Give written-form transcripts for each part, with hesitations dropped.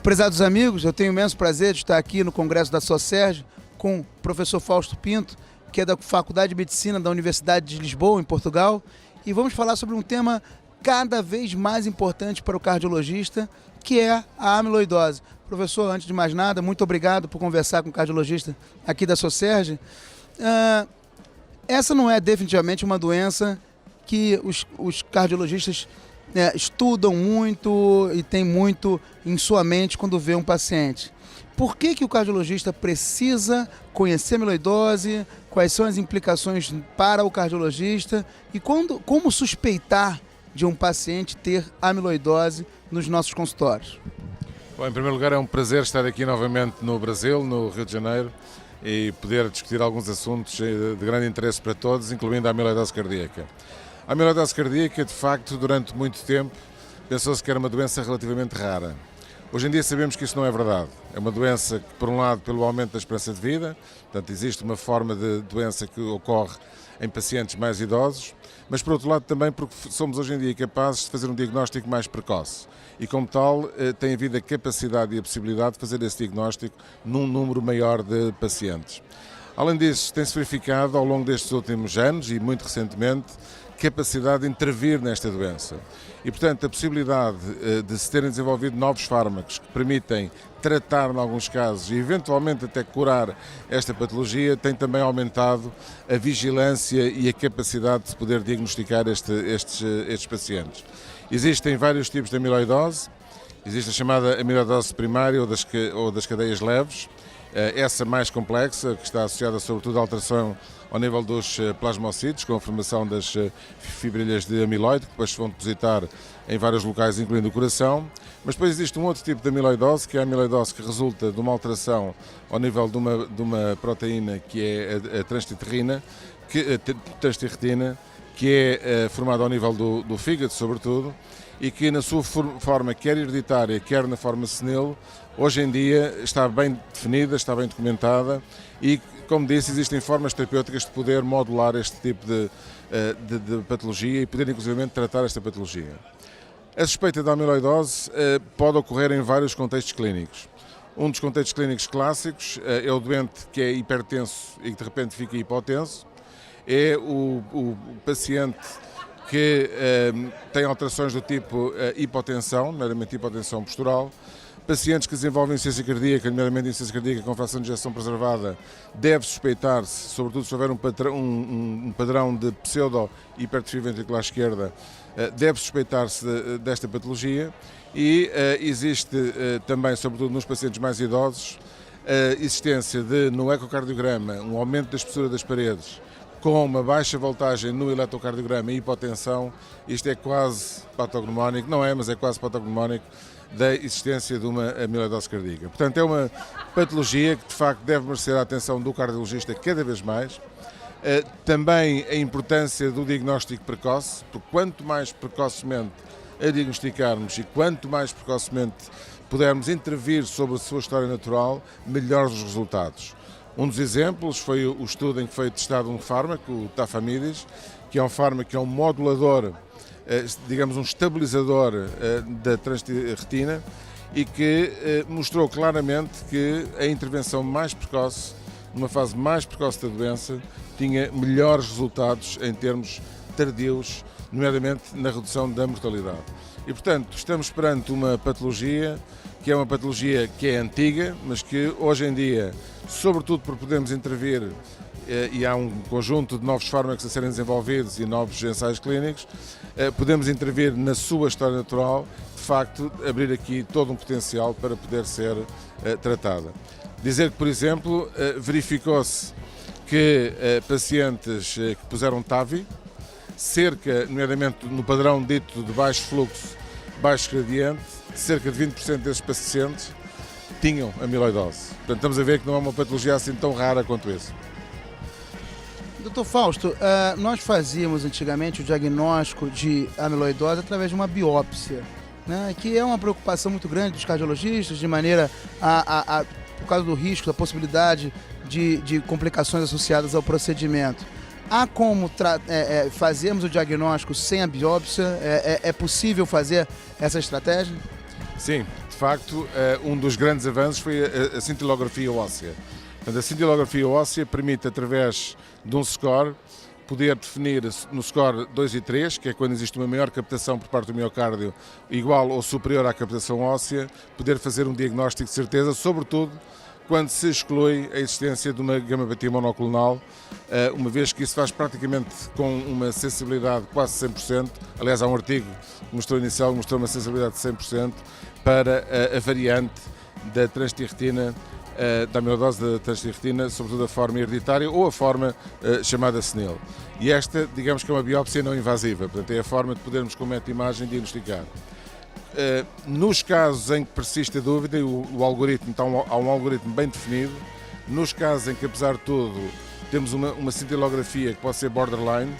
Prezados amigos, eu tenho o imenso prazer de estar aqui no Congresso da Socerge com o professor Fausto Pinto, que é da Faculdade de Medicina da Universidade de Lisboa, em Portugal, e vamos falar sobre um tema cada vez mais importante para o cardiologista, que é a amiloidose. Professor, antes de mais nada, muito obrigado por conversar com o cardiologista aqui da Socerge. Essa não é definitivamente uma doença que os cardiologistas estudam muito e tem muito em sua mente quando vê um paciente. Por que o cardiologista precisa conhecer a amiloidose? Quais são as implicações para o cardiologista? E como suspeitar de um paciente ter amiloidose nos nossos consultórios? Bom, em primeiro lugar, é um prazer estar aqui novamente no Brasil, no Rio de Janeiro, e poder discutir alguns assuntos de grande interesse para todos, incluindo a amiloidose cardíaca. A amiloidose cardíaca, de facto, durante muito tempo, pensou-se que era uma doença relativamente rara. Hoje em dia sabemos que isso não é verdade. É uma doença que, por um lado, pelo aumento da esperança de vida, portanto, existe uma forma de doença que ocorre em pacientes mais idosos, mas, por outro lado, também porque somos hoje em dia capazes de fazer um diagnóstico mais precoce. E, como tal, tem havido a capacidade e a possibilidade de fazer esse diagnóstico num número maior de pacientes. Além disso, tem-se verificado, ao longo destes últimos anos e muito recentemente, capacidade de intervir nesta doença. E, portanto, a possibilidade de se terem desenvolvido novos fármacos que permitem tratar, em alguns casos, e eventualmente até curar esta patologia, tem também aumentado a vigilância e a capacidade de se poder diagnosticar estes pacientes. Existem vários tipos de amiloidose. Existe a chamada amiloidose primária ou das cadeias leves, essa mais complexa, que está associada sobretudo à alteração ao nível dos plasmocítos, com a formação das fibrilhas de amiloide, que depois se vão depositar em vários locais, incluindo o coração. Mas depois existe um outro tipo de amiloidose, que é a amiloidose que resulta de uma alteração ao nível de uma proteína, que é a transtitretina, que é formada ao nível do fígado, sobretudo, e que na sua forma, quer hereditária, quer na forma senil, hoje em dia está bem definida, está bem documentada e, como disse, existem formas terapêuticas de poder modular este tipo de patologia e poder, inclusive, tratar esta patologia. A suspeita da amiloidose pode ocorrer em vários contextos clínicos. Um dos contextos clínicos clássicos é o doente que é hipertenso e que de repente fica hipotenso. É o paciente que tem alterações do tipo hipotensão, nomeadamente hipotensão postural. Pacientes que desenvolvem insuficiência cardíaca, nomeadamente insuficiência cardíaca com fração de ejeção preservada, deve suspeitar-se, sobretudo se houver um padrão de pseudo-hipertrofia ventricular esquerda, deve suspeitar-se desta patologia e existe também, sobretudo nos pacientes mais idosos, a existência no ecocardiograma um aumento da espessura das paredes, com uma baixa voltagem no eletrocardiograma e hipotensão. Isto é quase patognomónico, não é, mas é quase patognomónico da existência de uma amiloidose cardíaca. Portanto, é uma patologia que de facto deve merecer a atenção do cardiologista cada vez mais. Também a importância do diagnóstico precoce, porque quanto mais precocemente a diagnosticarmos e quanto mais precocemente pudermos intervir sobre a sua história natural, melhores os resultados. Um dos exemplos foi o estudo em que foi testado um fármaco, o Tafamidis, que é um fármaco que é um modulador, digamos um estabilizador da transtitretina e que mostrou claramente que a intervenção mais precoce, numa fase mais precoce da doença, tinha melhores resultados em termos tardios, nomeadamente na redução da mortalidade. E, portanto, estamos perante uma patologia que é uma patologia que é antiga, mas que hoje em dia, sobretudo por podermos intervir, e há um conjunto de novos fármacos a serem desenvolvidos e novos ensaios clínicos, podemos intervir na sua história natural, de facto, abrir aqui todo um potencial para poder ser tratada. Dizer que, por exemplo, verificou-se que pacientes que puseram TAVI, nomeadamente no padrão dito de baixo fluxo, baixo gradiente, cerca de 20% desses pacientes tinham amiloidose. Portanto, estamos a ver que não é uma patologia assim tão rara quanto isso. Dr. Fausto, nós fazíamos antigamente o diagnóstico de amiloidose através de uma biópsia, né, que é uma preocupação muito grande dos cardiologistas, de maneira por causa do risco, da possibilidade de complicações associadas ao procedimento. Há como fazermos o diagnóstico sem a biópsia? É possível fazer essa estratégia? Sim, de facto, um dos grandes avanços foi a cintilografia óssea. Portanto, a cintilografia óssea permite, através de um score, poder definir no score 2 e 3, que é quando existe uma maior captação por parte do miocárdio, igual ou superior à captação óssea, poder fazer um diagnóstico de certeza, sobretudo quando se exclui a existência de uma gama-batia monoclonal, uma vez que isso faz praticamente com uma sensibilidade quase 100%, aliás há um artigo que mostrou uma sensibilidade de 100% para a variante da transtiratina, da amiloidose da transtiratina, sobretudo a forma hereditária ou a forma chamada senil. E esta, digamos que é uma biópsia não invasiva, portanto é a forma de podermos com meta-imagem diagnosticar. Nos casos em que persiste a dúvida, o algoritmo, então, há um algoritmo bem definido. Nos casos em que, apesar de tudo, temos uma cintilografia que pode ser borderline,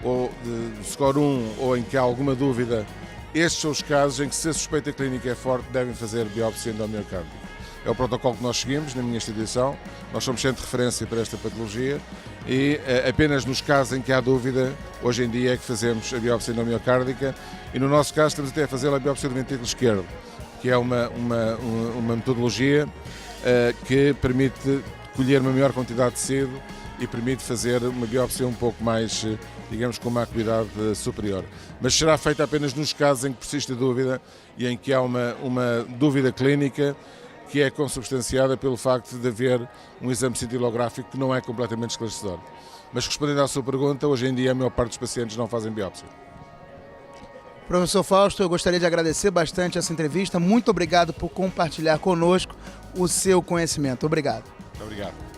ou de score 1, ou em que há alguma dúvida, estes são os casos em que, se a suspeita clínica é forte, devem fazer biópsia endomiocárdica. É o protocolo que nós seguimos na minha instituição, nós somos centro de referência para esta patologia e apenas nos casos em que há dúvida, hoje em dia é que fazemos a biópsia endomiocárdica e no nosso caso estamos até a fazer a biópsia do ventrículo esquerdo, que é uma metodologia que permite colher uma maior quantidade de tecido e permite fazer uma biópsia um pouco mais, digamos, com uma acuidade superior. Mas será feita apenas nos casos em que persiste a dúvida e em que há uma dúvida clínica que é consubstanciada pelo facto de haver um exame cintilográfico que não é completamente esclarecedor. Mas respondendo à sua pergunta, hoje em dia a maior parte dos pacientes não fazem biópsia. Professor Fausto, eu gostaria de agradecer bastante essa entrevista. Muito obrigado por compartilhar conosco o seu conhecimento. Obrigado. Muito obrigado.